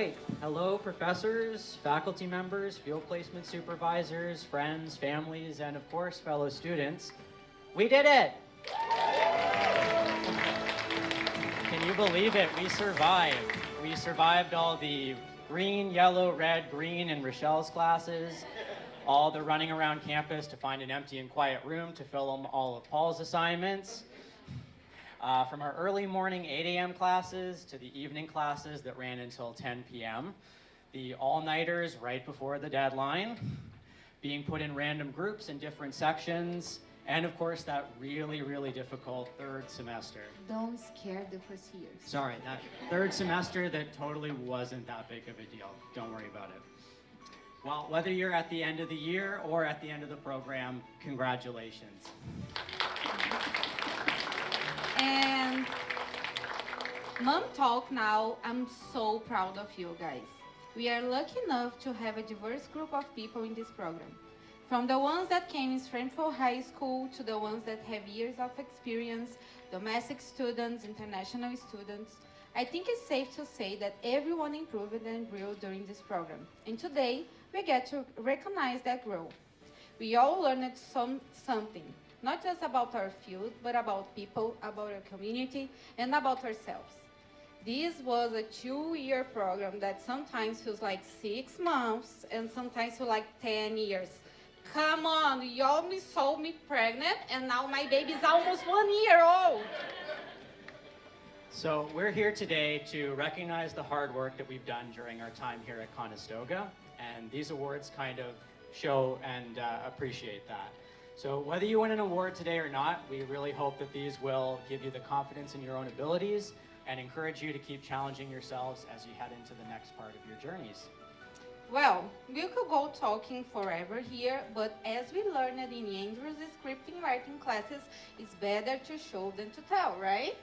right. Hello, professors, faculty members, field placement supervisors, friends, families, and of course, fellow students. We did it! Can you believe it? We survived. We survived all the green, yellow, red, green in Rochelle's classes, all the running around campus to find an empty and quiet room to film all of Paul's assignments. From our early morning 8 a.m. classes to the evening classes that ran until 10 p.m., the all-nighters right before the deadline, being put in random groups in different sections, and of course that really, really difficult third semester. Don't scare the first years. Sorry, that third semester that totally wasn't that big of a deal. Don't worry about it. Well, whether you're at the end of the year or at the end of the program, congratulations. And Mom Talk now, I'm so proud of you guys. We are lucky enough to have a diverse group of people in this program. From the ones that came in Stratford High School to the ones that have years of experience, domestic students, international students. I think it's safe to say that everyone improved and grew during this program. And today, we get to recognize that growth. We all learned something. Not just about our field, but about people, about our community, and about ourselves. This was a 2-year program that sometimes feels like 6 months and sometimes feels like 10 years. Come on, y'all saw me pregnant and now my baby's almost 1 year old. So we're here today to recognize the hard work that we've done during our time here at Conestoga, and these awards kind of show and appreciate that. So whether you win an award today or not, we really hope that these will give you the confidence in your own abilities and encourage you to keep challenging yourselves as you head into the next part of your journeys. Well, we could go talking forever here, but as we learned in Andrew's scripting writing classes, it's better to show than to tell, right?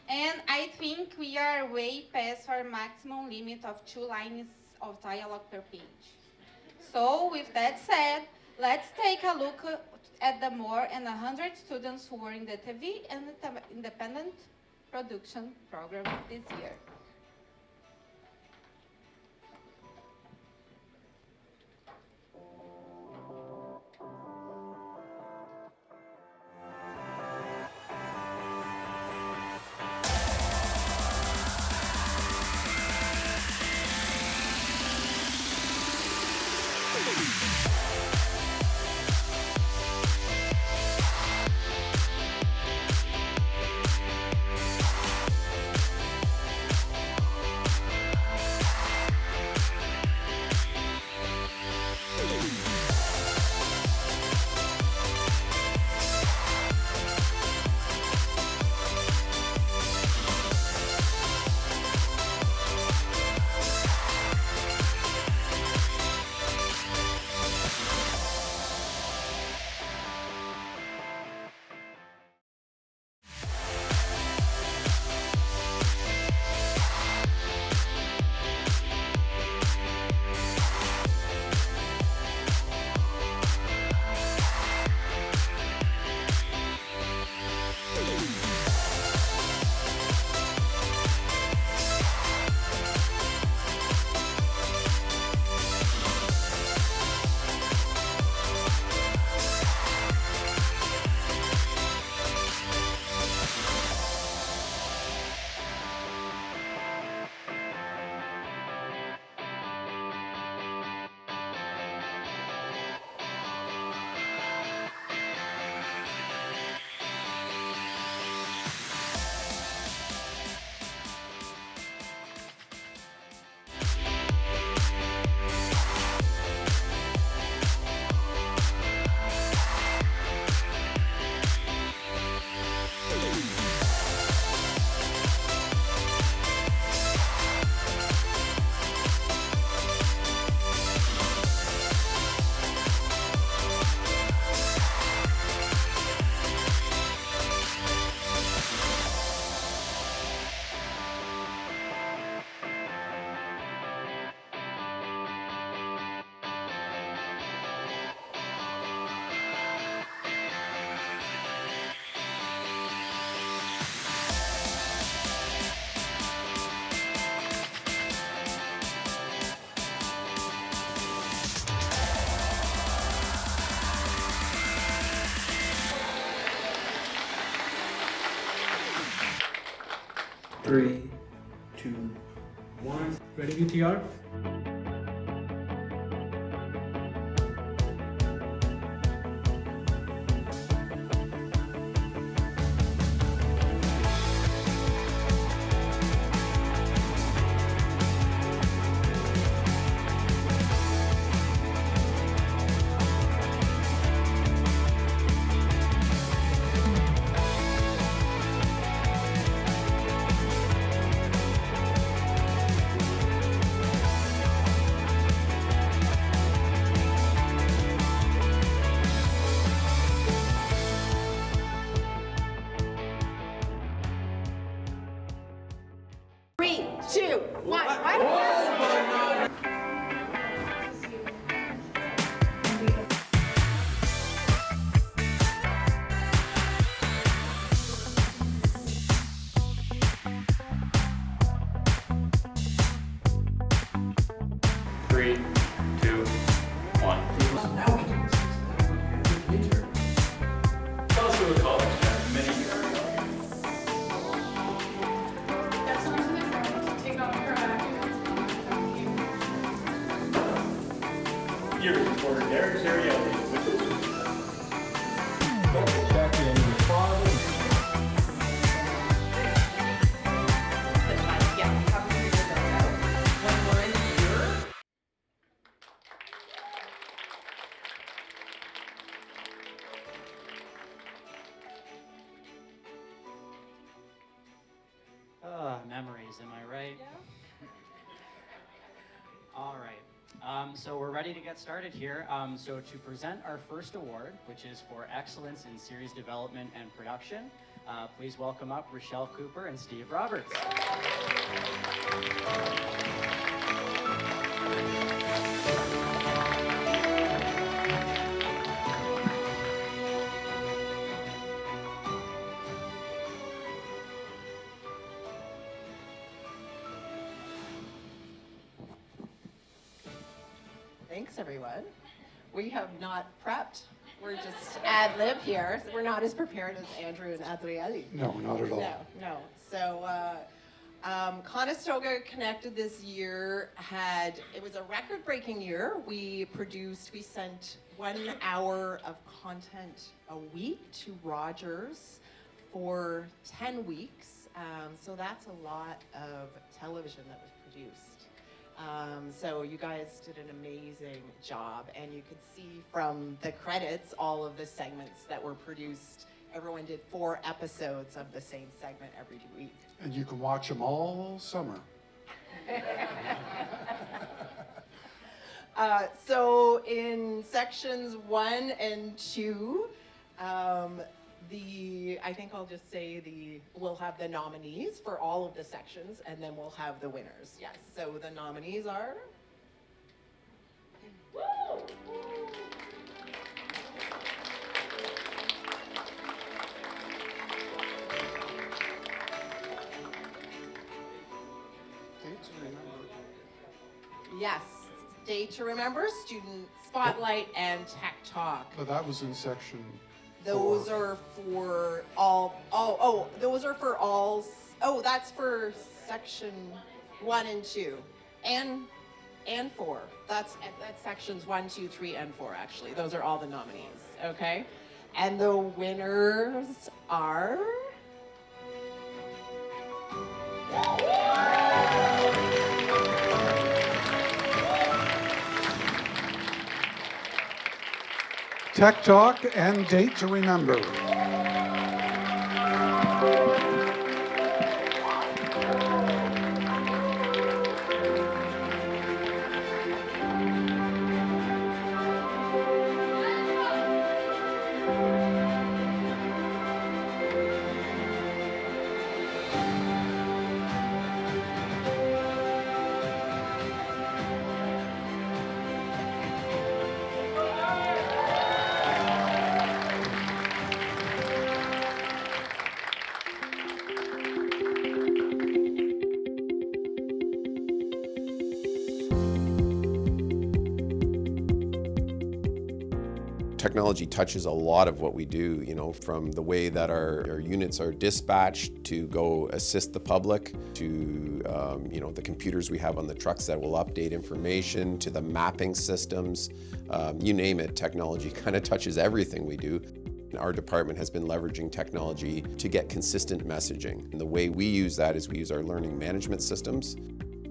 And I think we are way past our maximum limit of 2 lines of dialogue per page. So with that said, let's take a look at the more than 100 students who were in the TV and the independent production program this year. 3, 2, 1. Ready, VTR? Three, two, one. Three, two, one. Tell us who the college had many years ago. Your reporter, Derek Zarielli. Check in the father. Memories, am I right? All right. So we're ready to get started here. So to present our first award, which is for excellence in series development and production, please welcome up Rochelle Cooper and Steve Roberts. Thanks, everyone. We have not prepped. We're just ad lib here. So we're not as prepared as Andrew and Adrieli. No, not at all. No. So, Conestoga Connected this year it was a record-breaking year. We sent 1 hour of content a week to Rogers for 10 weeks. So that's a lot of television that was produced. So you guys did an amazing job, and you could see from the credits all of the segments that were produced. Everyone did 4 episodes of the same segment every week. And you can watch them all summer. So in sections 1 and 2, I think I'll just say we'll have the nominees for all of the sections, and then we'll have the winners. Yes, so the nominees are... Yes, Day to Remember, Student Spotlight, and Tech Talk. But that was in section Those 4. are for all, those are for all, that's for section 1 and 2, and 4. That's sections 1, 2, 3, and 4, actually. Those are all the nominees, okay? And the winners are... Tech Talk and Date to Remember. Technology touches a lot of what we do, you know, from the way that our units are dispatched to go assist the public, to you know, the computers we have on the trucks that will update information, to the mapping systems, you name it. Technology kind of touches everything we do. Our department has been leveraging technology to get consistent messaging. And the way we use that is we use our learning management systems.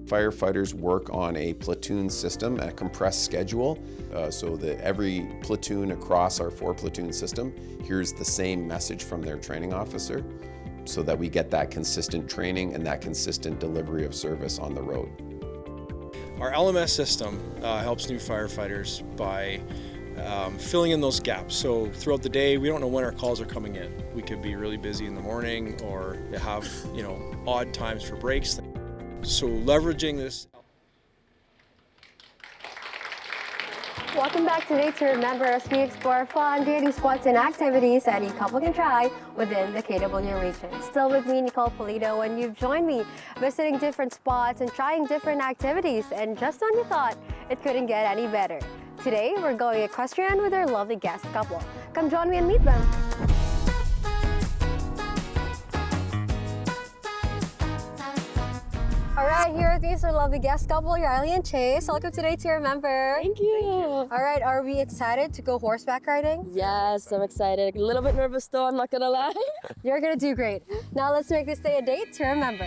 Firefighters work on a platoon system, a compressed schedule, so that every platoon across our 4-platoon system hears the same message from their training officer, so that we get that consistent training and that consistent delivery of service on the road. Our LMS system helps new firefighters by filling in those gaps. So throughout the day, we don't know when our calls are coming in. We could be really busy in the morning or have, you know, odd times for breaks. So leveraging this. Welcome back today to Remember as we explore fun daily spots and activities that each couple can try within the KW region. Still with me, Nicole Polito, and you've joined me visiting different spots and trying different activities, and just when you thought it couldn't get any better. Today, we're going equestrian with our lovely guest couple. Come join me and meet them. All right, here it is, our lovely guest couple, Riley and Chase. Welcome today to Remember. Thank you. All right, are we excited to go horseback riding? Yes, I'm excited. A little bit nervous though, I'm not gonna lie. You're gonna do great. Now let's make this day a date to remember.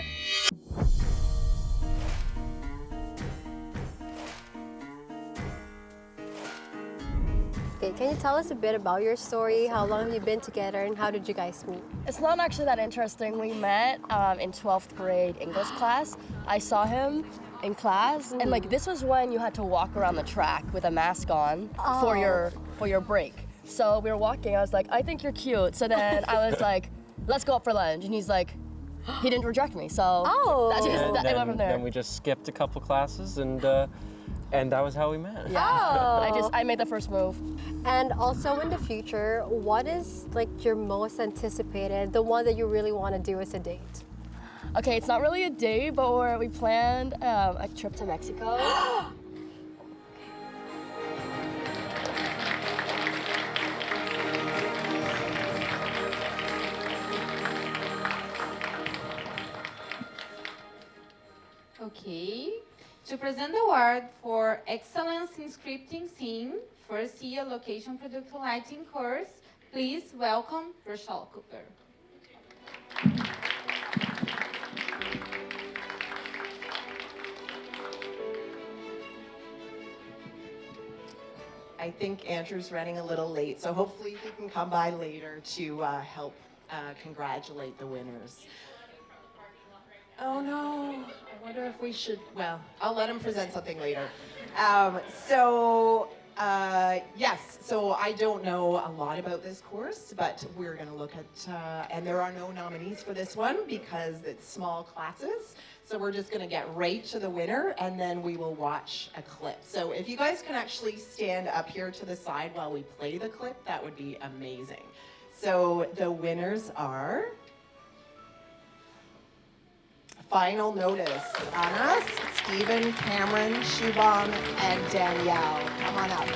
Okay, can you tell us a bit about your story? How long have you been together and how did you guys meet? It's not actually that interesting. We met in 12th grade English class. I saw him in class, and like this was when you had to walk around the track with a mask on for your break. So we were walking, I was like, I think you're cute. So then I was like, let's go out for lunch. And he's like, he didn't reject me. So it went from there. Then we just skipped a couple classes and that was how we met. Yeah. I made the first move. And also in the future, what is like your most anticipated, the one that you really want to do as a date? Okay, it's not really a date, but we planned a trip to Mexico. Okay. To present the award for excellence in scripting scene, first year location product lighting course, please welcome Rochelle Cooper. I think Andrew's running a little late, so hopefully he can come by later to help congratulate the winners. Oh no, I wonder if we should, well, I'll let him present something later. Yes, so I don't know a lot about this course, but we're gonna look at, and there are no nominees for this one because it's small classes. So we're just gonna get right to the winner and then we will watch a clip. So if you guys can actually stand up here to the side while we play the clip, that would be amazing. So the winners are... Final notice on us, Stephen, Cameron, Shubham, and Danielle. Come on up.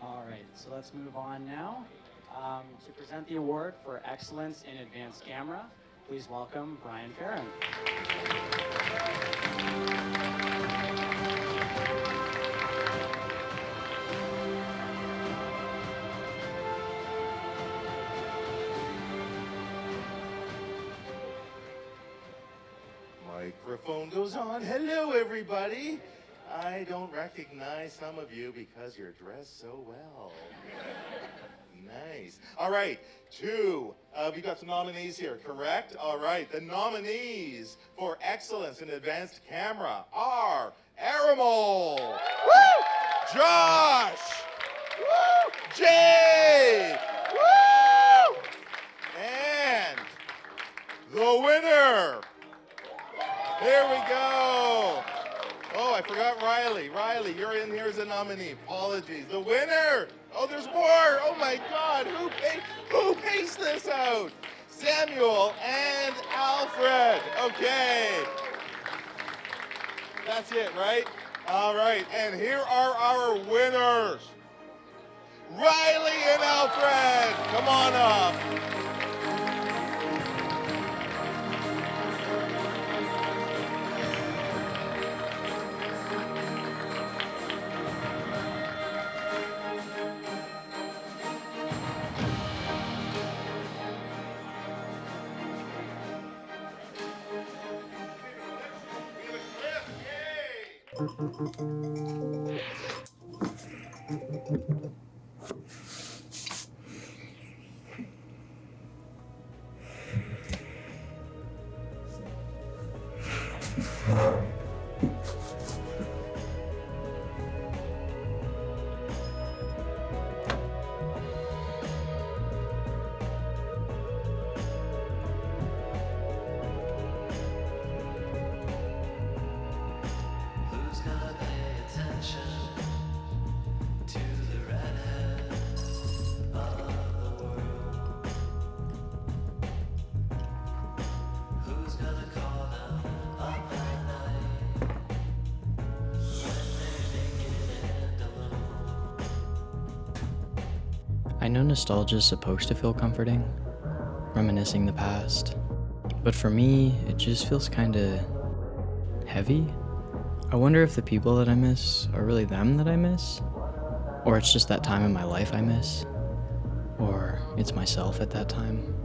All right, so let's move on now. To present the award for excellence in advanced camera, please welcome Brian Farron. Microphone goes on. Hello, everybody. I don't recognize some of you because you're dressed so well. Nice. All right, you got some nominees here, correct? All right, the nominees for excellence in advanced camera are Aramol, woo! Josh, woo! Jay, woo! And the winner. Here we go. Oh, I forgot Riley. Riley, you're in here as a nominee. Apologies. The winner. Oh, there's more. Oh my God. Who paced this out? Samuel and Alfred. Okay. That's it, right? All right. And here are our winners. Riley and Alfred. Come on up. I know nostalgia is supposed to feel comforting, reminiscing the past, but for me, it just feels kinda heavy. I wonder if the people that I miss are really them that I miss, or it's just that time in my life I miss, or it's myself at that time.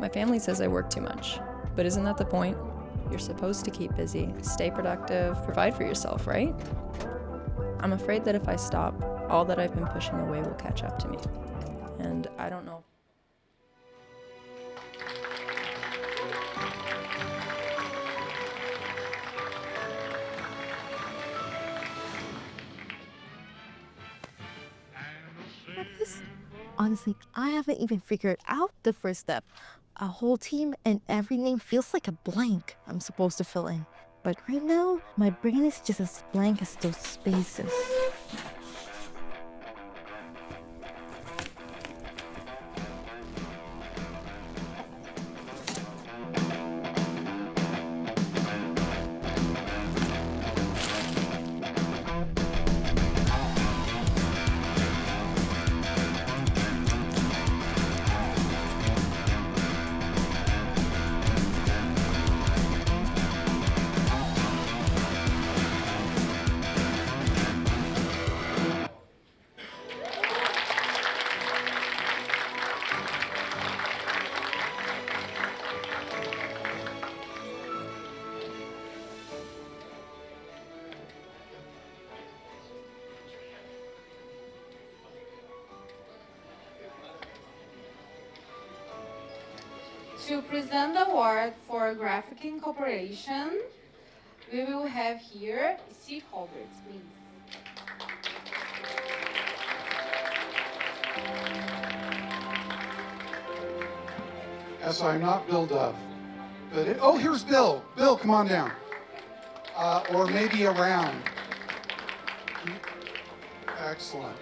My family says I work too much, but isn't that the point? You're supposed to keep busy, stay productive, provide for yourself, right? I'm afraid that if I stop, all that I've been pushing away will catch up to me. And I don't know. Honestly, I haven't even figured out the first step. A whole team and everything feels like a blank I'm supposed to fill in. But right now, my brain is just as blank as those spaces. To present the award for graphic incorporation, we will have here Steve Roberts, please. As I'm not Bill Dove. But oh, here's Bill. Bill, come on down. Or maybe around. Excellent.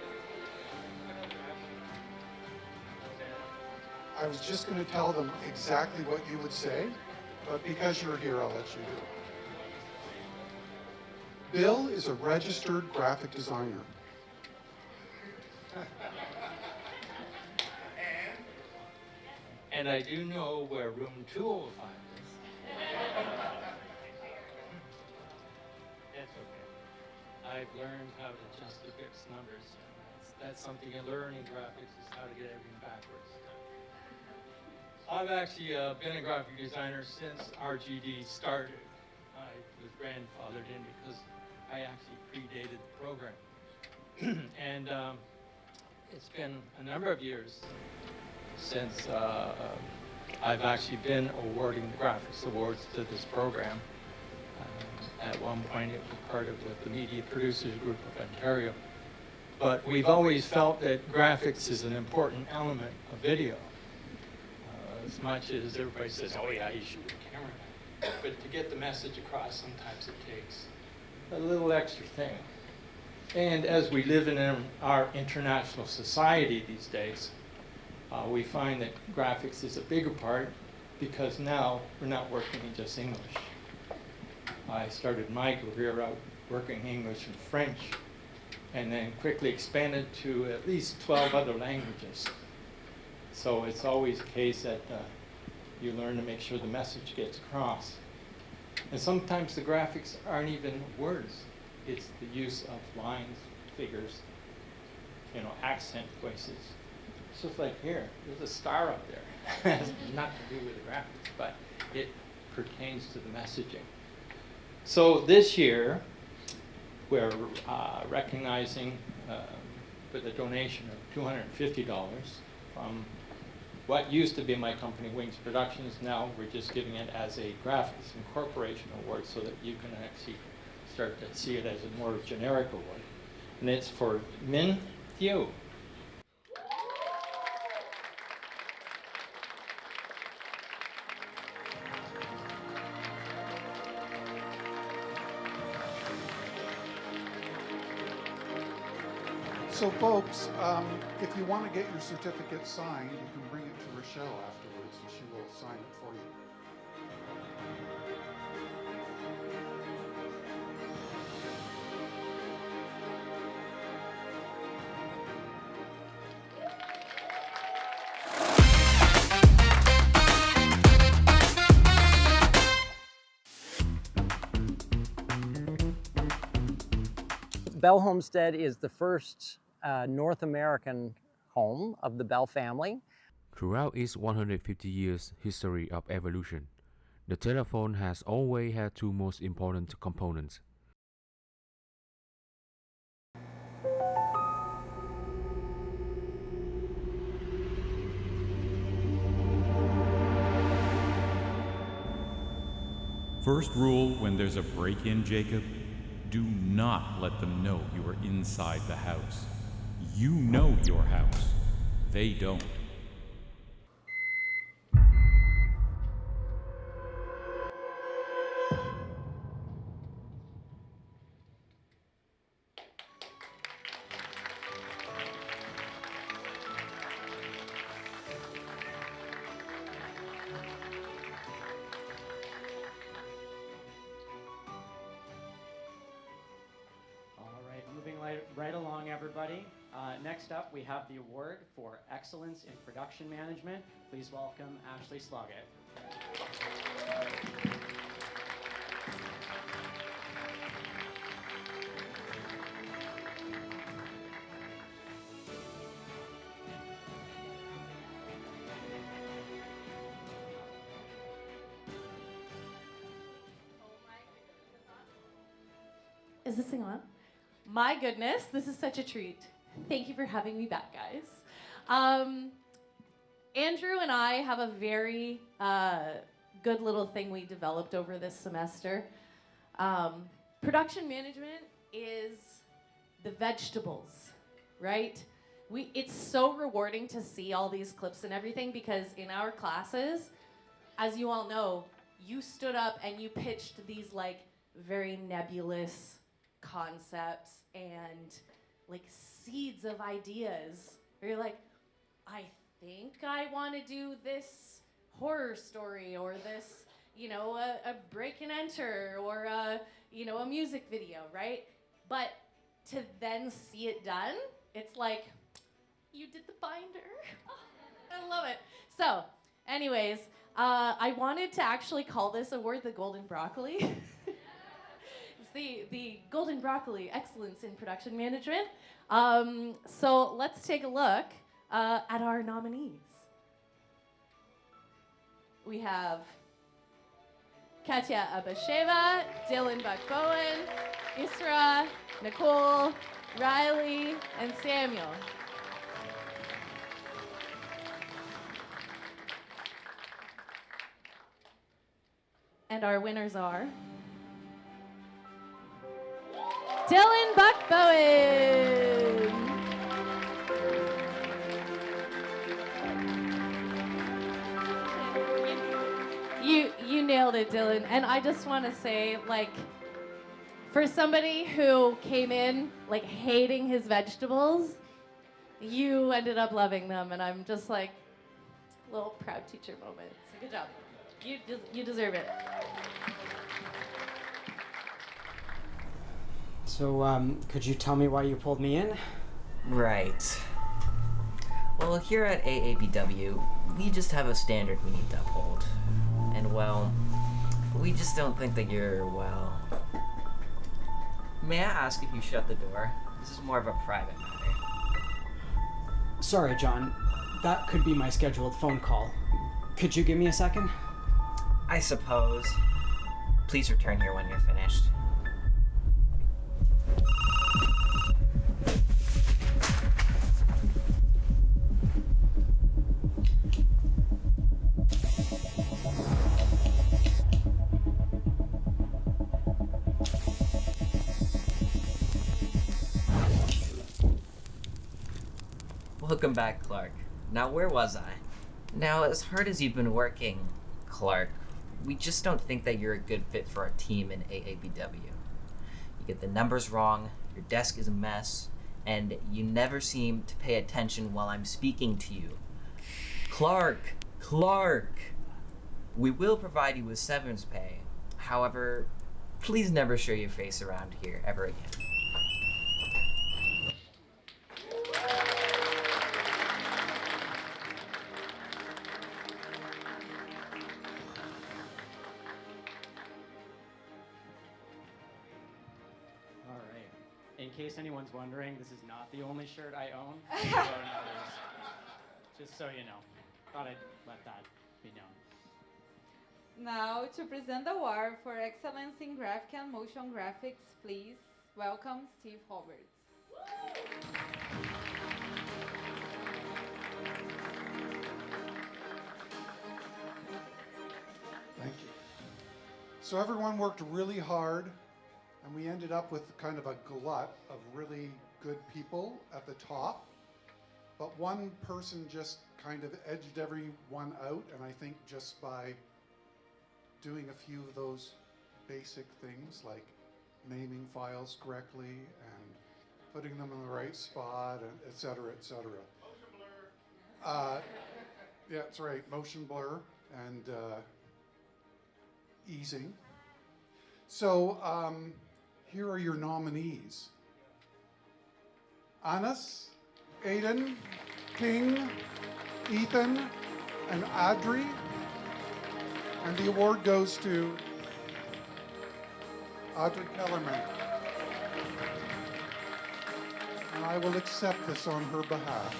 I was just going to tell them exactly what you would say, but because you're here, I'll let you do it. Bill is a registered graphic designer. And I do know where room 205 is. That's okay. I've learned how to adjust the fixed numbers. That's something you learn in graphics, is how to get everything backwards. I've actually been a graphic designer since RGD started. I was grandfathered in because I actually predated the program. And it's been a number of years since I've actually been awarding the graphics awards to this program. At one point it was part of the Media Producers Group of Ontario. But we've always felt that graphics is an important element of video. As much as everybody says, oh yeah, you shoot a camera. But to get the message across, sometimes it takes a little extra thing. And as we live in our international society these days, we find that graphics is a bigger part because now we're not working in just English. I started my career out working English and French, and then quickly expanded to at least 12 other languages. So it's always a case that you learn to make sure the message gets across. And sometimes the graphics aren't even words. It's the use of lines, figures, accent voices. It's just like here, there's a star up there. It has nothing to do with the graphics, but it pertains to the messaging. So this year, we're recognizing with a donation of $250 from what used to be my company, Wings Productions. Now we're just giving it as a graphics incorporation award so that you can actually start to see it as a more generic award. And it's for Min Thieu. So folks, if you want to get your certificate signed, you can bring it to Rochelle afterwards and she will sign it for you. Bell Homestead is the first North American home of the Bell family. Throughout its 150 years history of evolution, the telephone has always had two most important components. First rule when there's a break-in, Jacob, do not let them know you are inside the house. You know your house. They don't. Right along, everybody. Next up, we have the award for Excellence in Production Management. Please welcome Ashley Sloggett. Is this thing on? My goodness, this is such a treat. Thank you for having me back, guys. Andrew and I have a very good little thing we developed over this semester. Production management is the vegetables, right? It's so rewarding to see all these clips and everything because in our classes, as you all know, you stood up and you pitched these like very nebulous concepts and like seeds of ideas where you're like, I think I want to do this horror story or this, a break and enter or a music video, right? But to then see it done, it's like, you did the binder. I love it. So, anyways, I wanted to actually call this award the Golden Broccoli. It's the Golden Broccoli Excellence in Production Management. So let's take a look at our nominees. We have Katya Abasheva, Dylan Buck-Bowen, Isra, Nicole, Riley, and Samuel. And our winners are Dylan Buck-Bowen. You nailed it, Dylan. And I just want to say, for somebody who came in, hating his vegetables, you ended up loving them. And I'm just a little proud teacher moment. So good job. You deserve it. So, could you tell me why you pulled me in? Right. Well, here at AABW, we just have a standard we need to uphold. And, well, we just don't think that you're, well... May I ask if you shut the door? This is more of a private matter. Sorry, John. That could be my scheduled phone call. Could you give me a second? I suppose. Please return here when you're finished. Welcome back, Clark. Now, where was I? Now, as hard as you've been working, Clark, we just don't think that you're a good fit for our team in AABW. You get the numbers wrong, your desk is a mess, and you never seem to pay attention while I'm speaking to you. Clark! We will provide you with severance pay. However, please never show your face around here ever again. In case anyone's wondering, this is not the only shirt I own. I own others. Just so you know. Thought I'd let that be known. Now, to present the award for excellence in graphic and motion graphics, please welcome Steve Roberts. Thank you. So everyone worked really hard, and we ended up with kind of a glut of really good people at the top. But one person just kind of edged everyone out, and I think just by doing a few of those basic things like naming files correctly and putting them in the right spot, and et cetera, et cetera. Motion blur. Yeah, that's right, motion blur and easing. So here are your nominees. Anas, Aiden, King, Ethan, and Adri. And the award goes to Audrey Kellerman. And I will accept this on her behalf.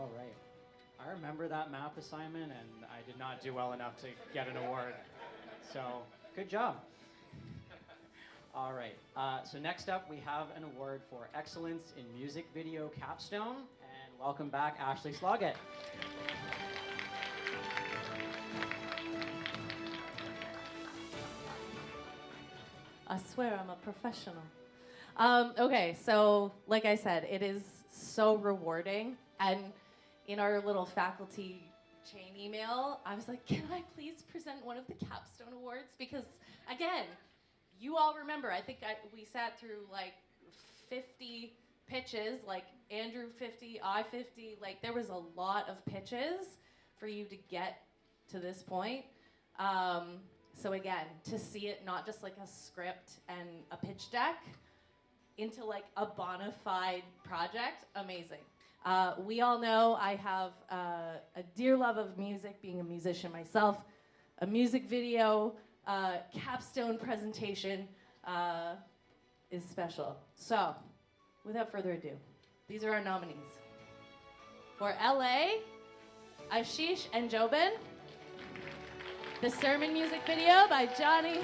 All right. I remember that map assignment, and I did not do well enough to get an award. So, good job. All right. So next up, we have an award for excellence in music video capstone, and welcome back, Ashley Sloggett. I swear I'm a professional. Okay, so like I said, it is so rewarding. And in our little faculty chain email, I was like, can I please present one of the capstone awards? Because again, you all remember, I think we sat through like 50 pitches, like Andrew 50, I 50, like there was a lot of pitches for you to get to this point. So again, to see it not just like a script and a pitch deck into like a bona fide project, amazing. We all know I have a dear love of music, being a musician myself. A music video capstone presentation is special. So, without further ado, these are our nominees. For LA, Ashish and Jobin. The sermon music video by Johnny,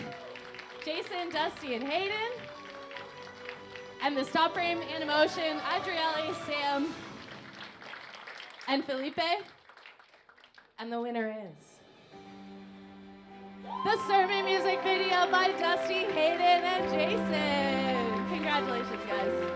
Jason, Dusty, and Hayden. And the stop frame and emotion, Adriele, Sam, and Felipe. And the winner is the sermon music video by Dusty, Hayden, and Jason. Congratulations, guys.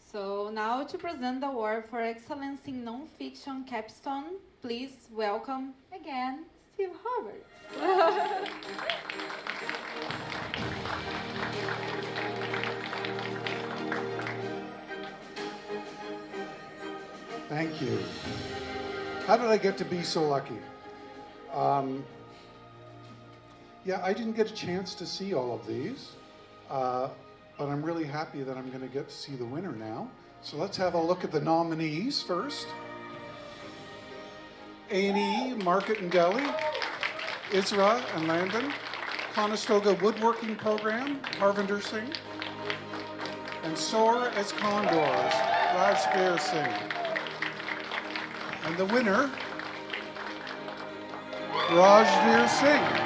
So now to present the award for excellence in non-fiction capstone, please welcome again Steve Roberts. Thank you. How did I get to be so lucky? Yeah, I didn't get a chance to see all of these, but I'm really happy that I'm going to get to see the winner now. So let's have a look at the nominees first. A&E, Market and Deli, Isra and Landon, Conestoga Woodworking Program, Harvinder Singh, and Soar as Condors, Rajveer Singh. And the winner, Rajveer Singh.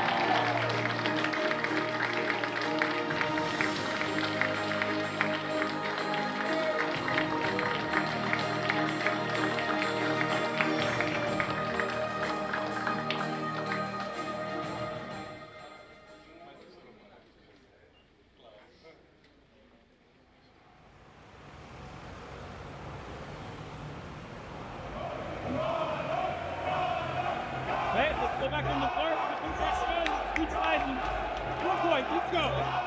go!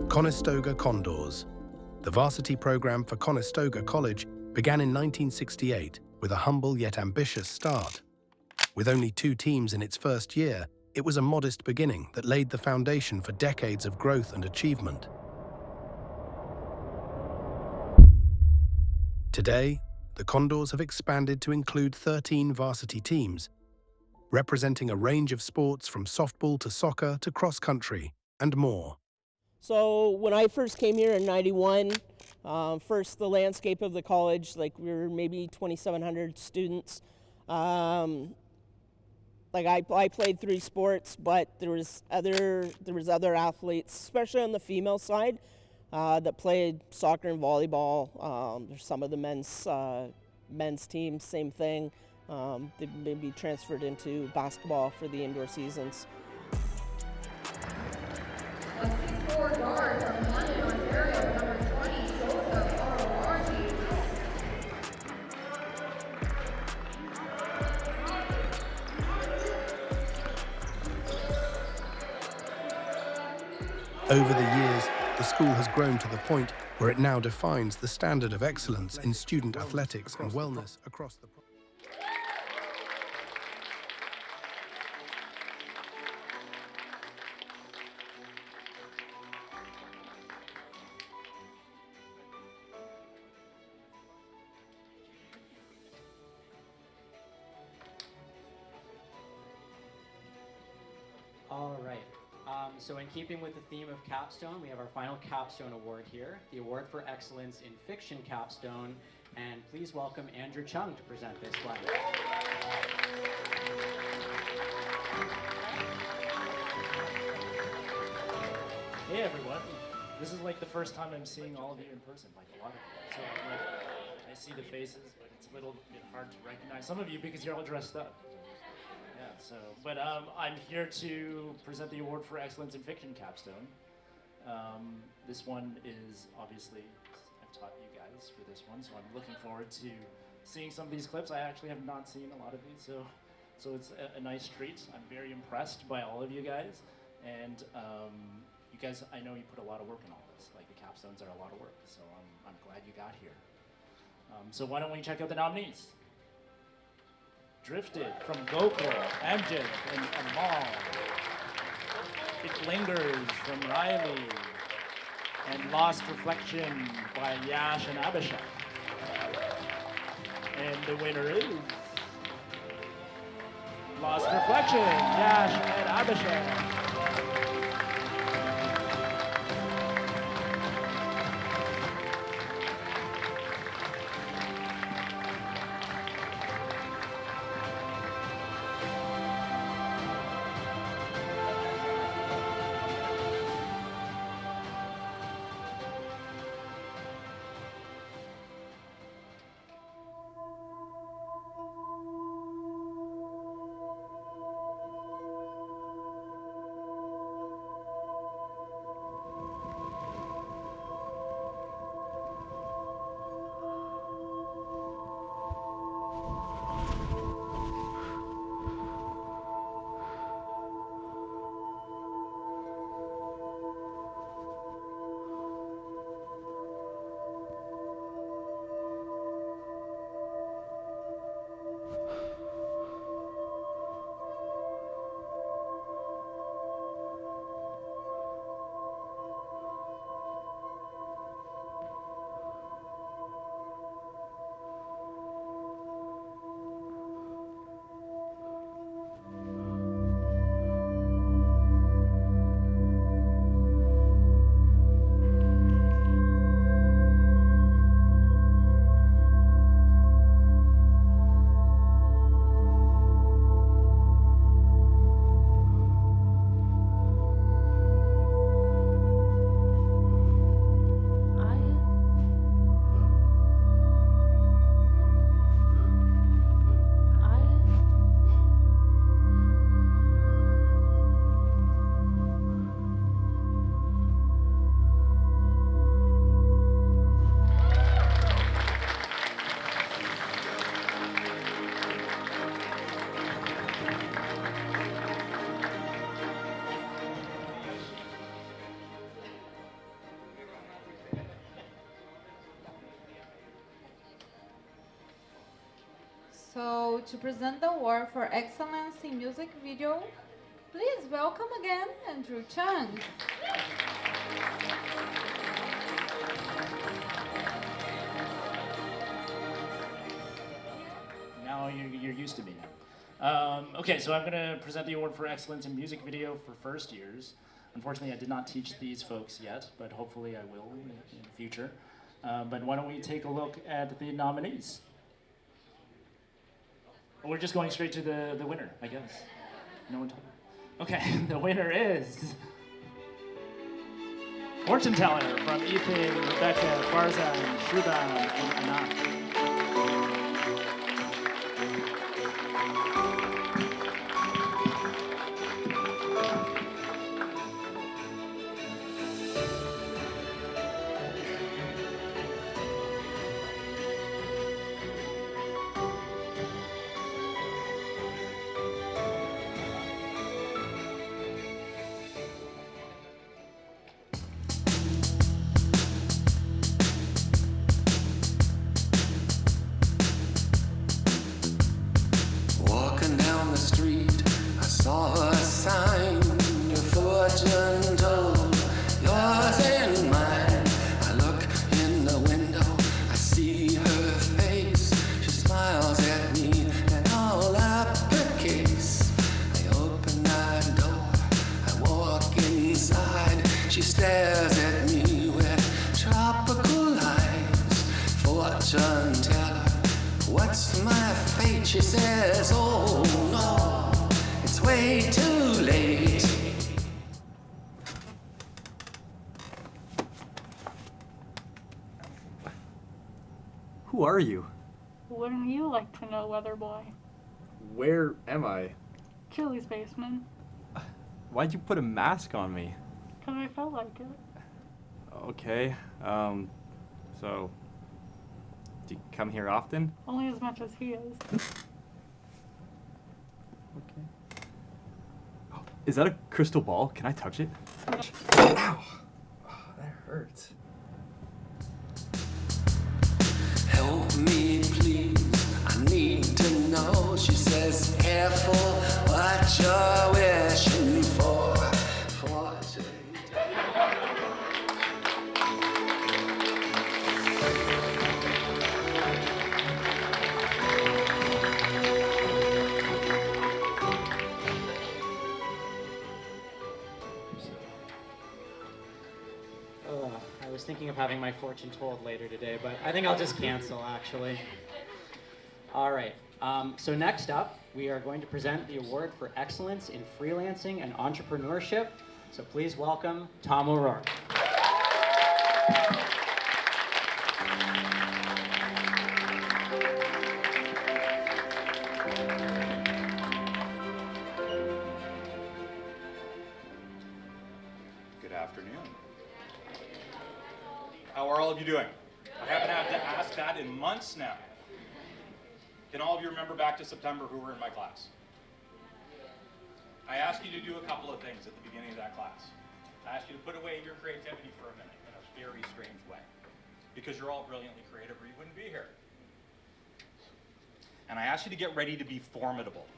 Conestoga Condors. The varsity program for Conestoga College began in 1968 with a humble yet ambitious start. With only 2 teams in its first year, it was a modest beginning that laid the foundation for decades of growth and achievement. Today, the Condors have expanded to include 13 varsity teams, representing a range of sports from softball to soccer to cross-country and more. So when I first came here in '91, first the landscape of the college, like we were maybe 2,700 students. Like I played 3 sports, but there was other athletes, especially on the female side, that played soccer and volleyball. There's some of the men's team, same thing. They maybe transferred into basketball for the indoor seasons. A 6'4" guard from London, Ontario, number 20, Joseph Orowarji. Over the years, the school has grown to the point where it now defines the standard of excellence in student athletics and wellness across the province. All right. So in keeping with the theme of capstone, we have our final capstone award here, the award for excellence in fiction capstone. And please welcome Andrew Chung to present this one. Hey everyone. This is like the first time I'm seeing all of you in person, like a lot of you. So like, I see the faces, but it's a little bit hard to recognize some of you because you're all dressed up. Yeah, so, but I'm here to present the award for excellence in fiction capstone. This one is obviously, I've taught you guys for this one, so I'm looking forward to seeing some of these clips. I actually have not seen a lot of these, so it's a nice treat. I'm very impressed by all of you guys, and you guys, I know you put a lot of work in all this. Like the capstones are a lot of work, so I'm glad you got here. So why don't we check out the nominees? Drifted from Gokul, Amjad, and Amal. It Lingers from Riley. And Lost Reflection by Yash and Abhishek. And the winner is Lost Reflection, Yash and Abhishek. So, to present the award for excellence in music video, please welcome again Andrew Chung. Now you're used to me now. Okay, so I'm going to present the award for excellence in music video for first years. Unfortunately, I did not teach these folks yet, but hopefully I will in the future. But why don't we take a look at the nominees? We're just going straight to the winner, I guess. No one. Okay, the winner is Fortune Teller from Ethan, Rebecca, Farzan, Shubham, and Anand. Walking down the street, I saw a sign. Your fortune told, yours and mine. I look in the window, I see her face. She smiles at me and all uppercase. I open that door, I walk inside. She stares at me with tropical eyes. Fortune teller, what's my fate? She says, oh no, it's way too late. Who are you? Wouldn't you like to know, Weather Boy? Where am I? Chili's basement. Why'd you put a mask on me? 'Cause I felt like it. Okay, so, do you come here often? Only as much as he is. Okay. Oh, is that a crystal ball? Can I touch it? Ow! Oh, that hurts. Help me, please, I need to know. She says, careful what you're wishing for. Fortune. I was thinking of having my fortune told later today, but I think I'll just cancel, actually. All right, so next up, we are going to present the award for excellence in freelancing and entrepreneurship. So please welcome Tom O'Rourke. Good afternoon. How are all of you doing? I haven't had to ask that in months now. Can all of you remember back to September who were in my class? I asked you to do a couple of things at the beginning of that class. I asked you to put away your creativity for a minute in a very strange way, because you're all brilliantly creative or you wouldn't be here. And I asked you to get ready to be formidable.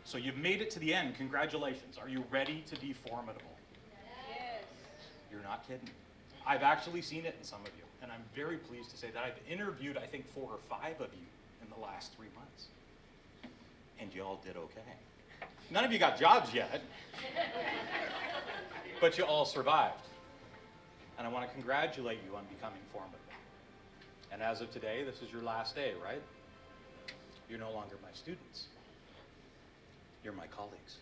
So you've made it to the end. Congratulations. Are you ready to be formidable? Yes. You're not kidding. I've actually seen it in some of you, and I'm very pleased to say that I've interviewed, I think, 4 or 5 of you in the last 3 months. And you all did okay. None of you got jobs yet, but you all survived. And I want to congratulate you on becoming formidable. And as of today, this is your last day, right? You're no longer my students. You're my colleagues.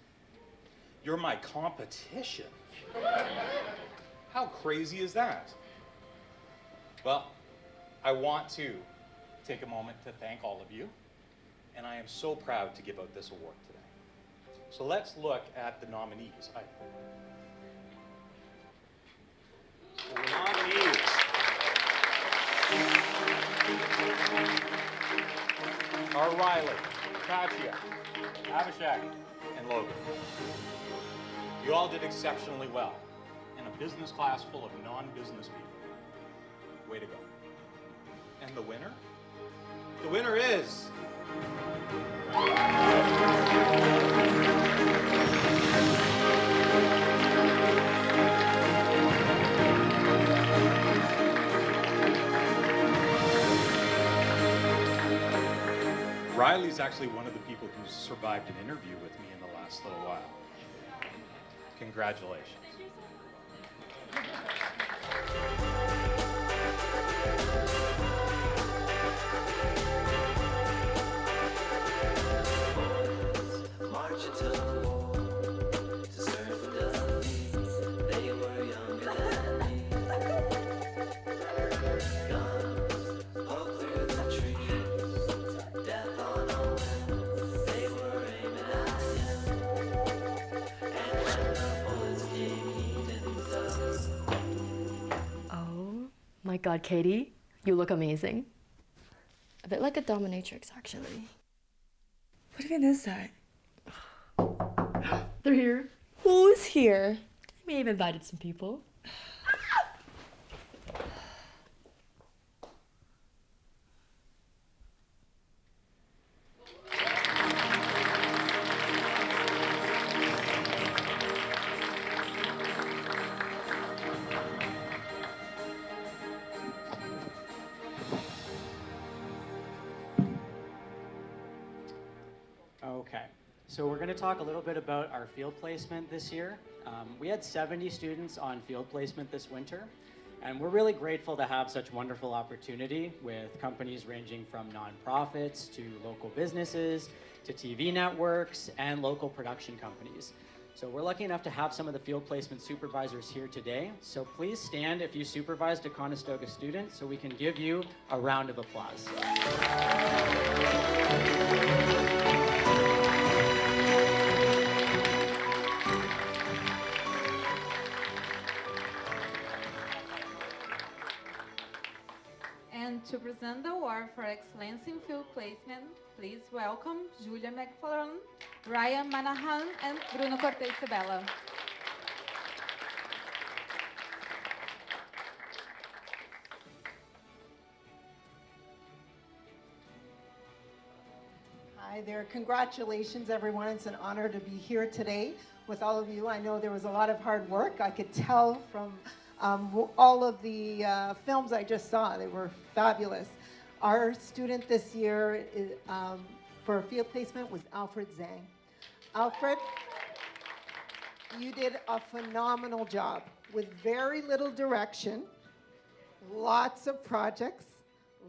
You're my competition. How crazy is that? Well, I want to take a moment to thank all of you, and I am so proud to give out this award today. So let's look at the nominees. The nominees are Riley, Katya, Abhishek, and Logan. You all did exceptionally well in a business class full of non-business people. Way to go. And the winner? The winner is Riley's actually one of the people who survived an interview with me in the last little while. Congratulations. Marching to the war to serve the defeat. They were younger than me. Guns poke through the trees. Death on a limb. They were aiming at him. And when the bullets came, he didn't duck. Oh my god, Katie, you look amazing. A bit like a dominatrix, actually. What even is that? They're here. Who's here? I may have invited some people. Okay, so we're going to talk a little bit about our field placement this year. We had 70 students on field placement this winter, and we're really grateful to have such wonderful opportunity with companies ranging from nonprofits to local businesses to TV networks and local production companies. So we're lucky enough to have some of the field placement supervisors here today. So please stand if you supervised a Conestoga student so we can give you a round of applause. And to present the award for excellence in field placement, please welcome Julia McFarlane, Ryan Manahan, and Bruno Cortez Bella. Hi there. Congratulations, everyone. It's an honor to be here today with all of you. I know there was a lot of hard work. I could tell from all of the films I just saw. They were fabulous. Our student this year for field placement was Alfred Zhang. Alfred, you did a phenomenal job with very little direction, lots of projects,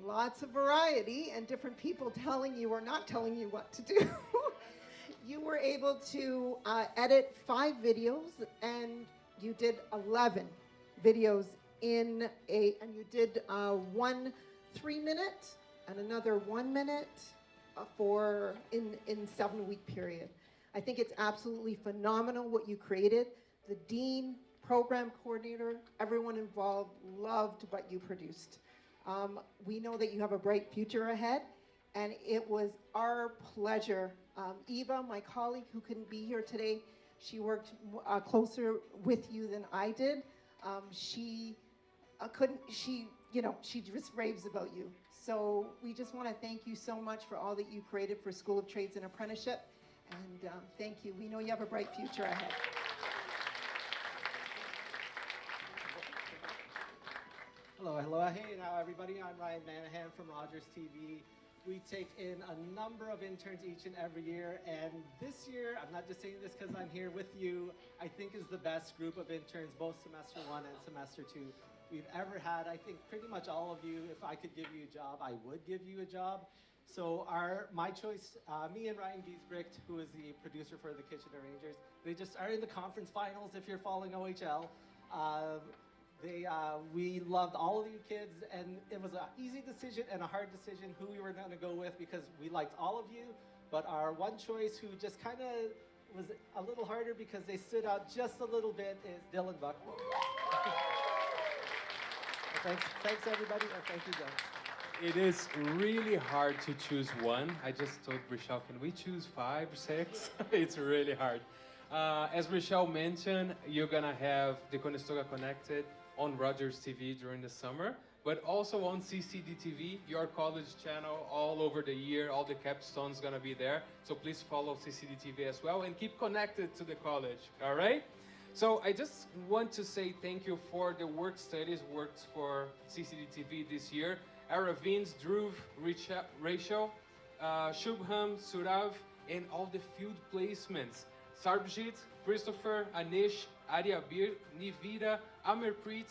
lots of variety, and different people telling you or not telling you what to do. You were able to edit 5 videos, and you did 11 videos and you did 1 3-minute and another 1 minute in 7-week period. I think it's absolutely phenomenal what you created. The dean, program coordinator, everyone involved loved what you produced. We know that you have a bright future ahead, and it was our pleasure. Eva, my colleague who couldn't be here today, she worked closer with you than I did. She just raves about you. So we just want to thank you so much for all that you created for School of Trades and Apprenticeship. And thank you. We know you have a bright future ahead. Hello. Hey now everybody, I'm Ryan Manahan from Rogers TV. We take in a number of interns each and every year, and this year, I'm not just saying this because I'm here with you, I think is the best group of interns, both semester 1 and semester 2 we've ever had. I think pretty much all of you, if I could give you a job, I would give you a job. So my choice, me and Ryan Giesbricht, who is the producer for the Kitchener Rangers, they just are in the conference finals if you're following OHL. We loved all of you kids, and it was an easy decision and a hard decision who we were going to go with because we liked all of you, but our one choice who just kind of was a little harder because they stood out just a little bit is Dylan Buck. Thanks everybody, and thank you guys. It is really hard to choose one. I just told Rochelle, can we choose 5, 6? It's really hard. As Rochelle mentioned, you're gonna have the Conestoga Connected on Rogers TV during the summer, but also on CCDTV, your college channel, all over the year. All the capstones gonna be there. So please follow CCDTV as well and keep connected to the college, all right? So I just want to say thank you for the work studies worked for CCDTV this year. Ara Vince, Drew, Rachel, Shubham, Surav, and all the field placements. Sarbjit, Christopher, Anish, Aryabir, Nivira, Amerpreet,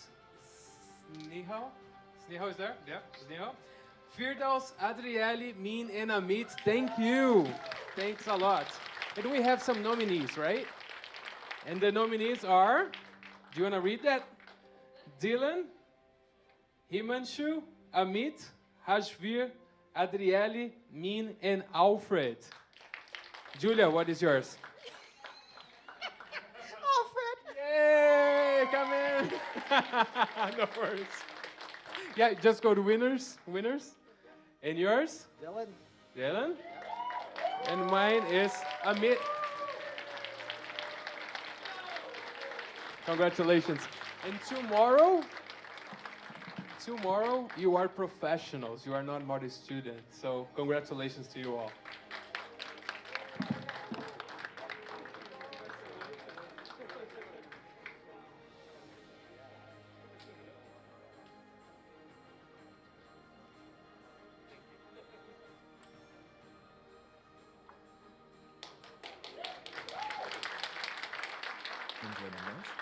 Snehal. Snehal is there? Yeah, Snehal. Firdaus, Adrieli, Min, and Amit, thank you. Thanks a lot. And we have some nominees, right? And the nominees are, do you want to read that? Dylan, Himanshu, Amit, Hashvir, Adrieli, Min, and Alfred. Julia, what is yours? Alfred! Yay! Come in! No worries. Yeah, just go to winners. Winners. And yours? Dylan. Dylan? And mine is Amit. Congratulations. And tomorrow, you are professionals. You are not modest students. So congratulations to you all.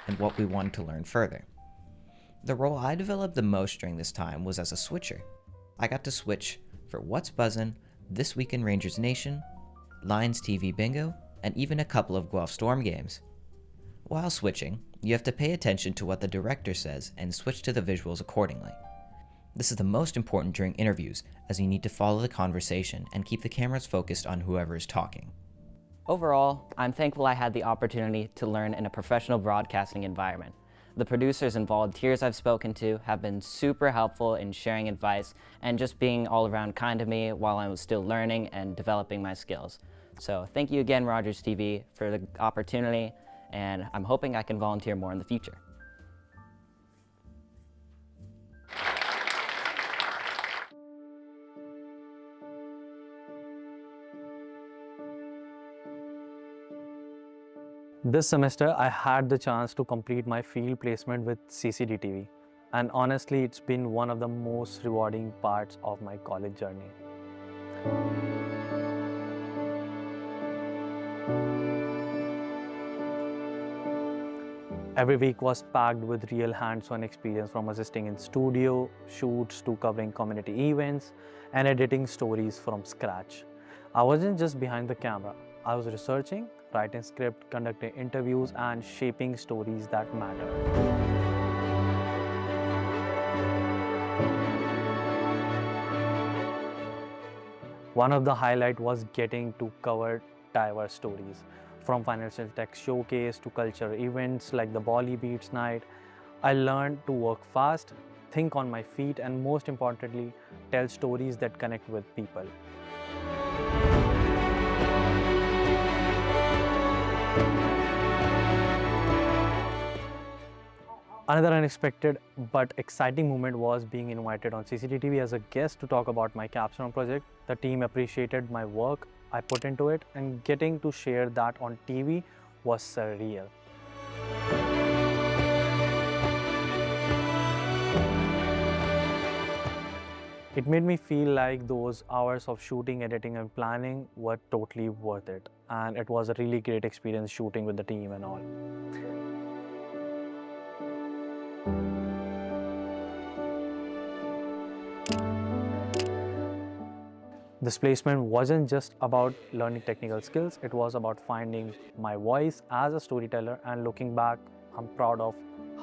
And what we wanted to learn further. The role I developed the most during this time was as a switcher. I got to switch for What's Buzzin', This Week in Rangers Nation, Lions TV Bingo, and even a couple of Guelph Storm games. While switching, you have to pay attention to what the director says and switch to the visuals accordingly. This is the most important during interviews, as you need to follow the conversation and keep the cameras focused on whoever is talking. Overall, I'm thankful I had the opportunity to learn in a professional broadcasting environment. The producers and volunteers I've spoken to have been super helpful in sharing advice and just being all around kind to me while I was still learning and developing my skills. So thank you again, Rogers TV, for the opportunity, and I'm hoping I can volunteer more in the future. This semester, I had the chance to complete my field placement with CCDTV, and honestly, it's been one of the most rewarding parts of my college journey. Every week was packed with real hands-on experience, from assisting in studio shoots to covering community events and editing stories from scratch. I wasn't just behind the camera. I was researching, writing script, conducting interviews, and shaping stories that matter. One of the highlights was getting to cover diverse stories, from financial tech showcase to cultural events like the Bolly Beats Night. I learned to work fast, think on my feet, and most importantly, tell stories that connect with people. Another unexpected but exciting moment was being invited on CCTV as a guest to talk about my capstone project. The team appreciated my work I put into it, and getting to share that on TV was surreal. It made me feel like those hours of shooting, editing, and planning were totally worth it. And it was a really great experience shooting with the team and all. This placement wasn't just about learning technical skills, it was about finding my voice as a storyteller, and looking back, I'm proud of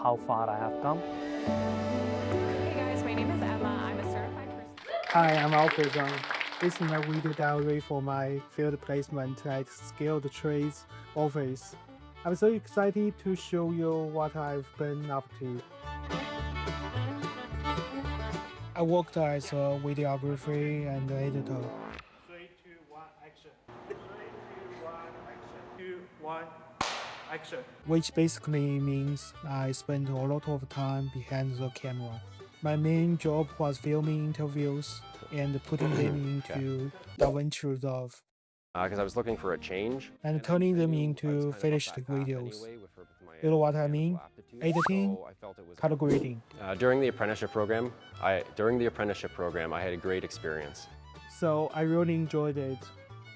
how far I have come. Hey guys, my name is Emma. I'm a certified person. Hi, I'm Alfred Zhang. This is my video diary for my field placement at Skilled Trades office. I'm so excited to show you what I've been up to. I worked as a videographer and editor. 3, 2, 1, action. 3, 2, 1, action. 2, 1, action. Which basically means I spent a lot of time behind the camera. My main job was filming interviews and putting them into DaVinci Resolve. Because I was looking for a change. And turning them into finished videos. You know what I mean? Editing, color grading. During the apprenticeship program, I had a great experience. so I really enjoyed it,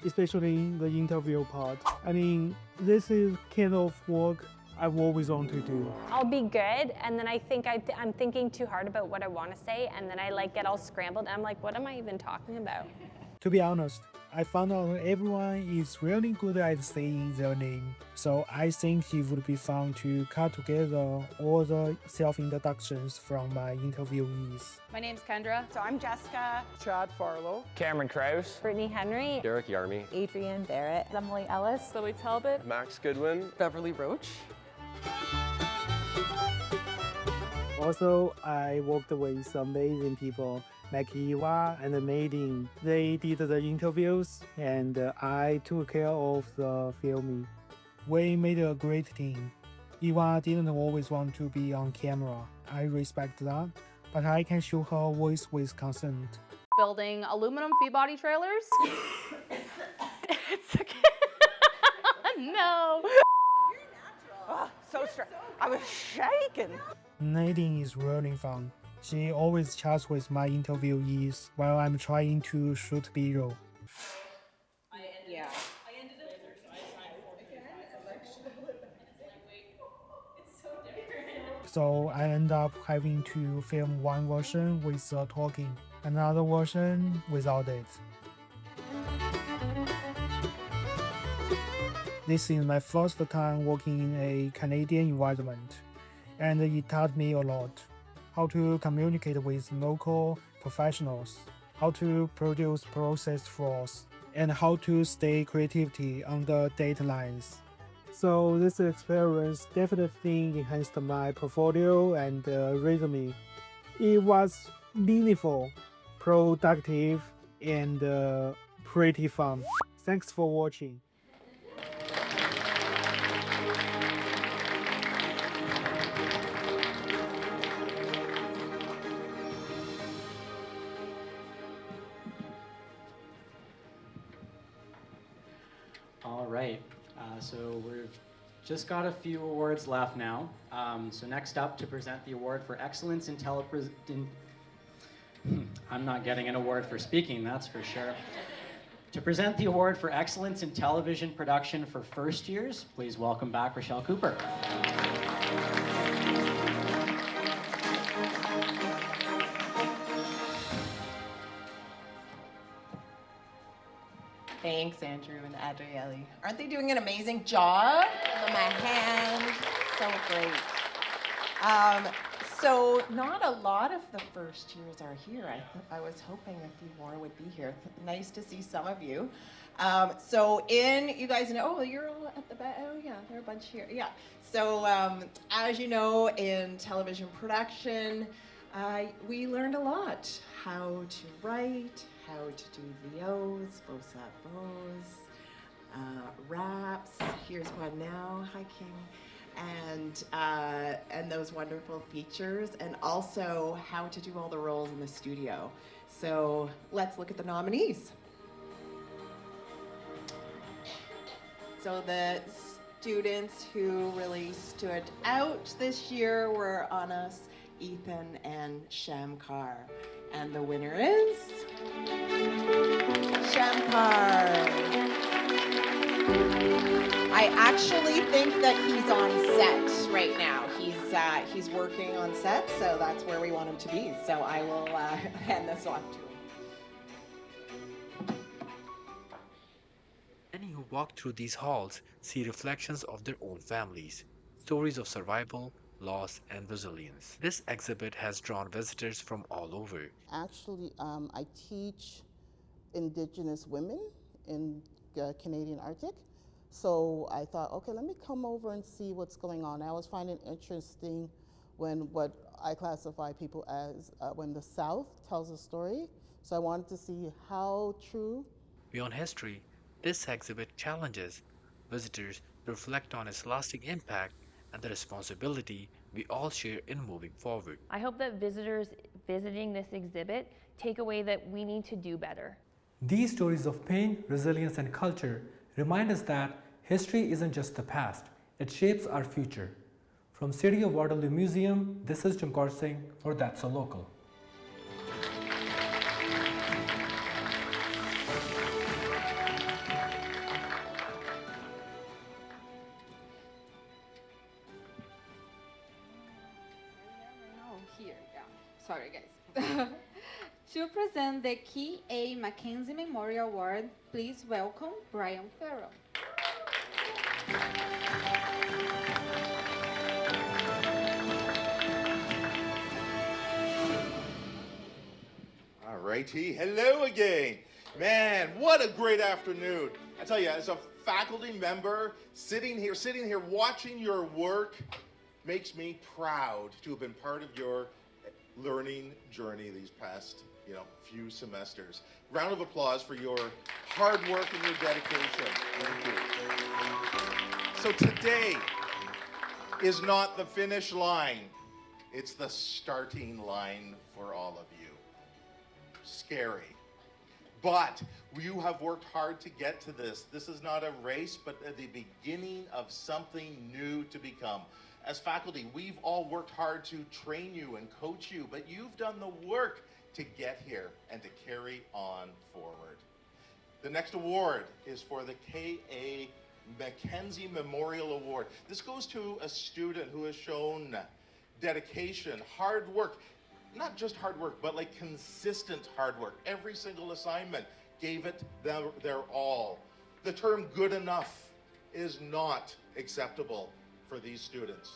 especially the interview part. I mean, this is kind of work I've always wanted to do. I'll be good, and then I think I'm thinking too hard about what I want to say, and then I like get all scrambled, and I'm like, what am I even talking about? To be honest, I found out everyone is really good at saying their name, so I think it would be fun to cut together all the self-introductions from my interviewees. My name's Kendra. So I'm Jessica. Chad Farlow. Cameron Krause. Brittany Henry. Derek Yarmy. Adrienne Barrett. Emily Ellis. Zoe Talbot. Max Goodwin. Beverly Roach. Also, I worked with amazing people like Iwa and Maidin. They did the interviews and I took care of the filming. We made a great team. Iwa didn't always want to be on camera. I respect that, but I can show her voice with consent. Building aluminum feed body trailers. It's okay. No. Oh, so stressed. I was shaking. Nadine is really fun. She always chats with my interviewees while I'm trying to shoot B-roll. Yeah. So I end up having to film one version with talking, another version without it. This is my first time working in a Canadian environment, and it taught me a lot. How to communicate with local professionals, how to produce process flows, and how to stay creativity under deadlines. So this experience definitely enhanced my portfolio and resume. It was meaningful, productive, and pretty fun. Thanks for watching. All right, so we've just got a few awards left now. So next up to present the award for excellence in I'm not getting an award for speaking, that's for sure. To present the award for excellence in television production for first years, please welcome back Rochelle Cooper. Thanks, Andrew and Adrielle. Aren't they doing an amazing job? Give them a hand. So great. So not a lot of the first years are here. I was hoping a few more would be here. Nice to see some of you. You guys know, oh, you're all at the back. Oh yeah, there are a bunch here. Yeah. So as you know, in television production, we learned a lot. How to write, how to do VOs, raps. Here's one now. Hi, King. And those wonderful features, and also how to do all the roles in the studio. So let's look at the nominees. So the students who really stood out this year were Anas, Ethan, and Shamkar. And the winner is Shamkar. I actually think that he's on set right now. He's working on set, so that's where we want him to be. So I will hand this off to him. Many who walk through these halls see reflections of their own families, stories of survival, loss, and resilience. This exhibit has drawn visitors from all over. Actually, I teach Indigenous women in Canadian Arctic. So I thought, okay, let me come over and see what's going on. I always find it interesting when what I classify people as when the South tells a story. So I wanted to see how true. Beyond history, this exhibit challenges visitors to reflect on its lasting impact and the responsibility we all share in moving forward. I hope that visitors visiting this exhibit take away that we need to do better. These stories of pain, resilience, and culture remind us that history isn't just the past, it shapes our future. From City of Waterloo Museum, this is Jamkar Singh for That's So Local. To present the Key A Mackenzie Memorial Award, please welcome Brian Farrell. All righty, hello again. Man, what a great afternoon. I tell you, as a faculty member, sitting here watching your work makes me proud to have been part of your learning journey these past, few semesters. Round of applause for your hard work and your dedication. Thank you. So today is not the finish line. It's the starting line for all of you. Scary. But you have worked hard to get to this. This is not a race, but the beginning of something new to become. As faculty, we've all worked hard to train you and coach you, but you've done the work to get here and to carry on forward. The next award is for the K.A. Mackenzie Memorial Award. This goes to a student who has shown dedication, hard work, not just hard work, but like consistent hard work. Every single assignment gave it their all. The term good enough is not acceptable for these students.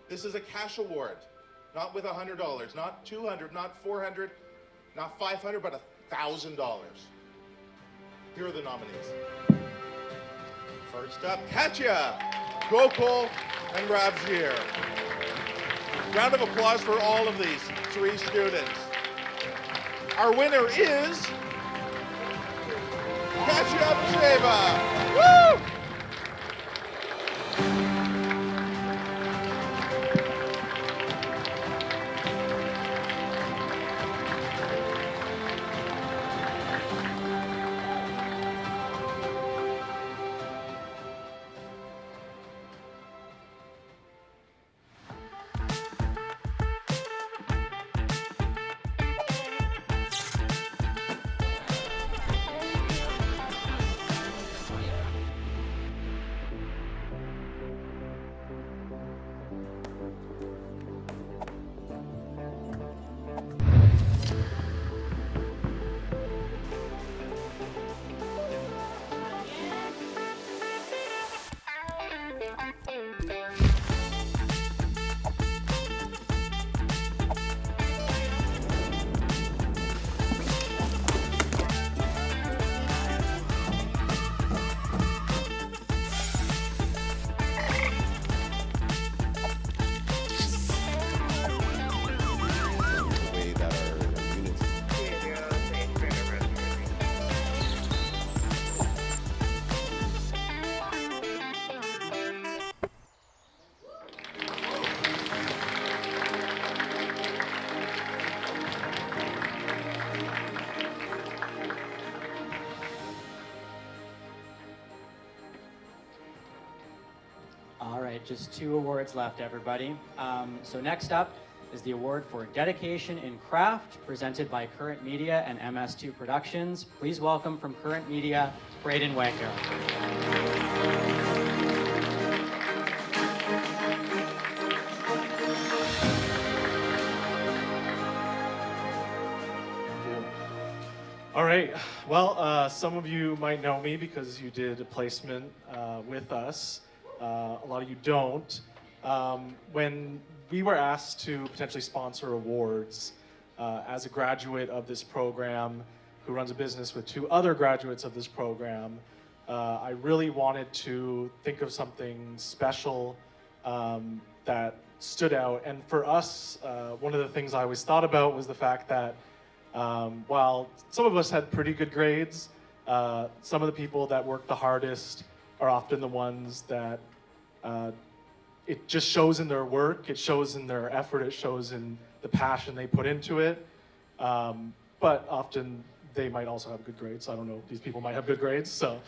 This is a cash award, not with $100, not $200, not $400, not $500, but $1,000. Here are the nominees. First up, Katya, Gokul, and Ravjir. Round of applause for all of these 3 students. Our winner is Katya Psheva. Woo! All right, just 2 awards left, everybody. So next up is the award for Dedication in Craft, presented by Current Media and MS2 Productions. Please welcome from Current Media, Braden Waker. All right, well, some of you might know me because you did a placement with us. A lot of you don't. When we were asked to potentially sponsor awards as a graduate of this program who runs a business with 2 other graduates of this program, I really wanted to think of something special that stood out. And for us, one of the things I always thought about was the fact that while some of us had pretty good grades, some of the people that worked the hardest are often the ones that it just shows in their work, it shows in their effort, it shows in the passion they put into it. But often they might also have good grades. I don't know, these people might have good grades, so.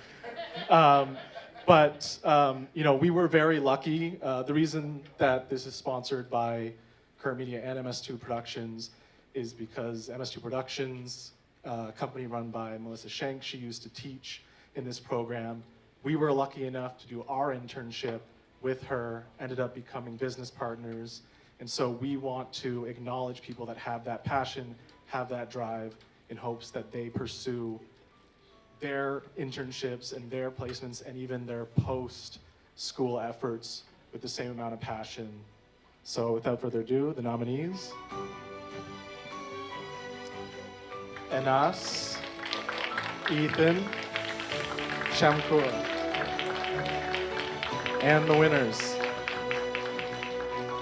We were very lucky. The reason that this is sponsored by Current Media and MS2 Productions is because MS2 Productions, a company run by Melissa Schenk, she used to teach in this program. We were lucky enough to do our internship with her, ended up becoming business partners. And so we want to acknowledge people that have that passion have that drive in hopes that they pursue their internships and their placements and even their post-school efforts with the same amount of passion. So without further ado, the nominees. Anas, Ethan, Shamkur. And the winners,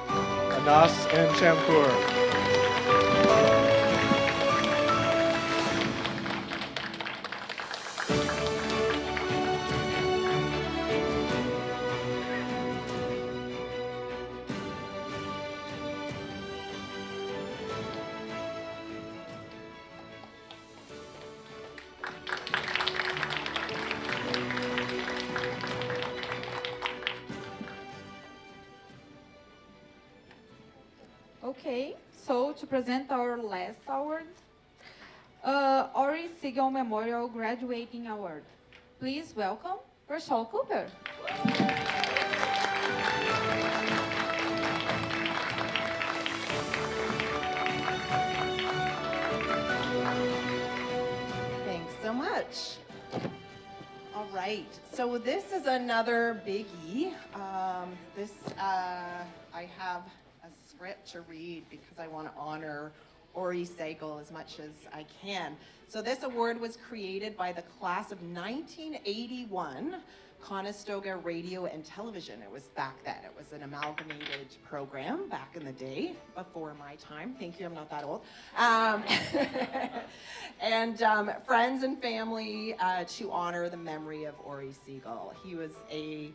Anas and Shamkur. Okay, so to present our last award, Ori Siegel Memorial Graduating Award. Please welcome Rochelle Cooper. Thanks so much. All right, so this is another biggie. I have a script to read because I want to honor Ori Siegel as much as I can. So this award was created by the class of 1981, Conestoga Radio and Television. It was back then. It was an amalgamated program back in the day, before my time. Thank you, I'm not that old. And friends and family to honor the memory of Ori Siegel. He was a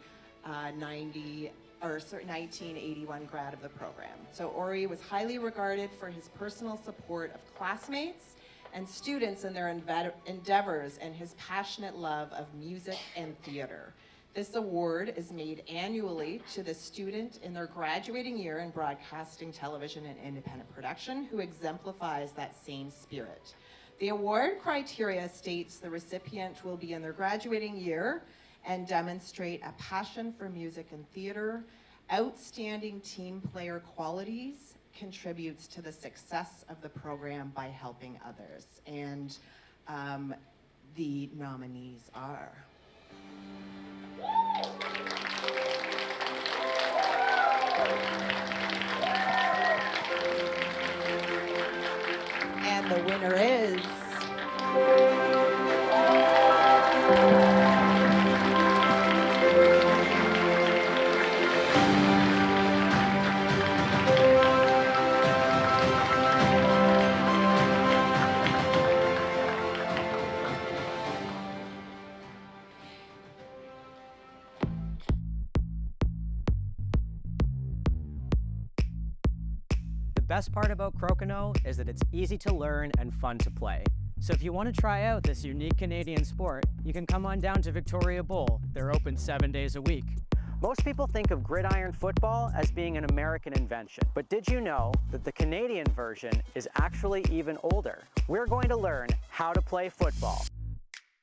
1981 grad of the program. So Ori was highly regarded for his personal support of classmates and students in their endeavors and his passionate love of music and theater. This award is made annually to the student in their graduating year in broadcasting, television, and independent production who exemplifies that same spirit. The award criteria states the recipient will be in their graduating year and demonstrate a passion for music and theater, outstanding team player qualities, contributes to the success of the program by helping others. And the nominees are... And the winner is... The best part about Crokinole is that it's easy to learn and fun to play. So if you want to try out this unique Canadian sport, you can come on down to Victoria Bowl. They're open 7 days a week. Most people think of gridiron football as being an American invention, but did you know that the Canadian version is actually even older? We're going to learn how to play football.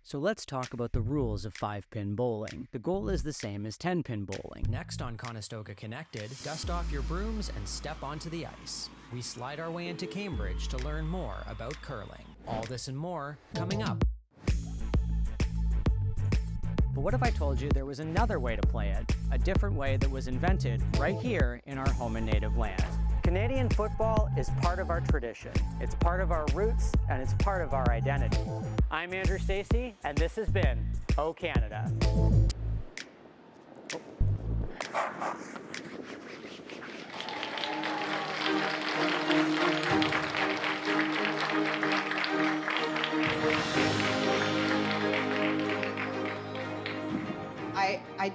So let's talk about the rules of 5-pin bowling. The goal is the same as 10-pin bowling. Next on Conestoga Connected, dust off your brooms and step onto the ice. We slide our way into Cambridge to learn more about curling. All this and more coming up. But what if I told you there was another way to play it, a different way that was invented right here in our home and native land? Canadian football is part of our tradition. It's part of our roots, and it's part of our identity. I'm Andrew Stacey, and this has been Oh Canada.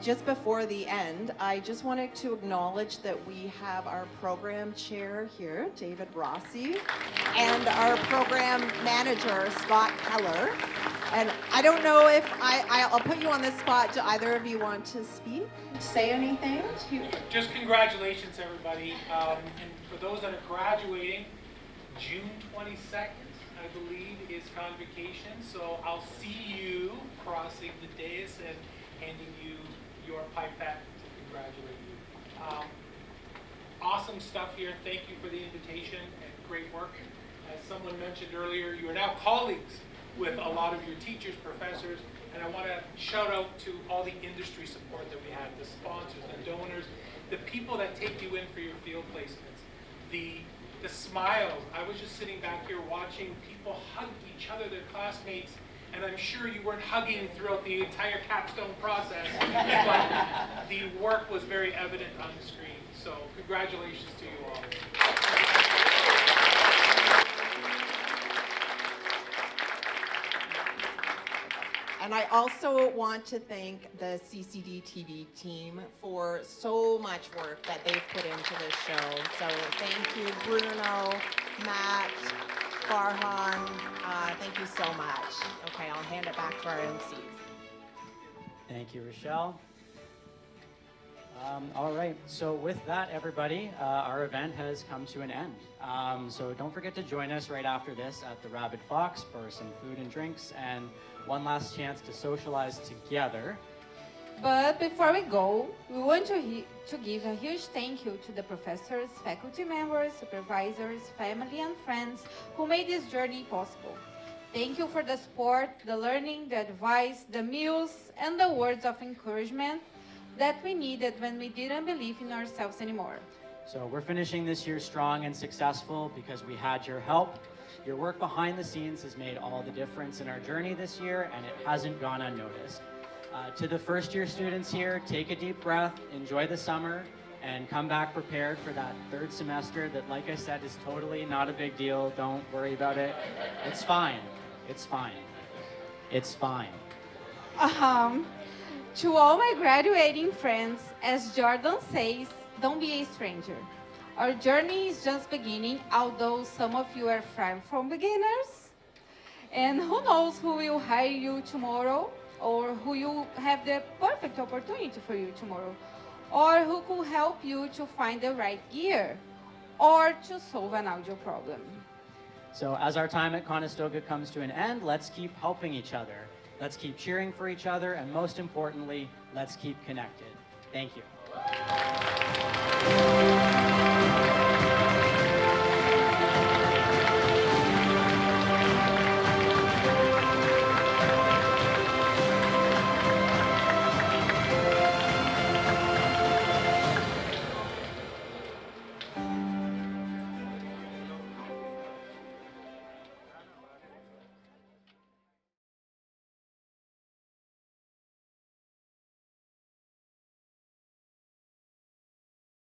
Just before the end, I just wanted to acknowledge that we have our program chair here, David Rossi, and our program manager, Scott Keller. And I don't know if I'll put you on the spot. Do either of you want to speak? Say anything? Just congratulations, everybody. And for those that are graduating, June 22nd, I believe, is convocation. So I'll see you crossing the dais and handing you your pipette to congratulate you. Awesome stuff here. Thank you for the invitation and great work. As someone mentioned earlier, you are now colleagues with a lot of your teachers, professors, and I want to shout out to all the industry support that we had, the sponsors, the donors, the people that take you in for your field placements, the smiles. I was just sitting back here watching people hug each other, their classmates, and I'm sure you weren't hugging throughout the entire capstone process, but the work was very evident on the screen. So congratulations to you all. And I also want to thank the CCDTV team for so much work that they've put into this show. So thank you, Bruno, Matt, Farhan. Thank you so much. Okay, I'll hand it back to our MCs. Thank you, Rochelle. All right, so with that, everybody, our event has come to an end. So don't forget to join us right after this at the Rabid Fox for some food and drinks and one last chance to socialize together. But before we go, we want to give a huge thank you to the professors, faculty members, supervisors, family and friends who made this journey possible. Thank you for the support, the learning, the advice, the meals, and the words of encouragement that we needed when we didn't believe in ourselves anymore. So we're finishing this year strong and successful because we had your help. Your work behind the scenes has made all the difference in our journey this year, and it hasn't gone unnoticed. To the first year students here, take a deep breath, enjoy the summer, and come back prepared for that third semester that, like I said, is totally not a big deal. Don't worry about it. It's fine. It's fine. It's fine. To all my graduating friends, as Jordan says, don't be a stranger. Our journey is just beginning, although some of you are far from beginners. And who knows who will hire you tomorrow, or who will have the perfect opportunity for you tomorrow, or who could help you to find the right gear, or to solve an audio problem. So as our time at Conestoga comes to an end, let's keep helping each other. Let's keep cheering for each other, and most importantly, let's keep connected. Thank you.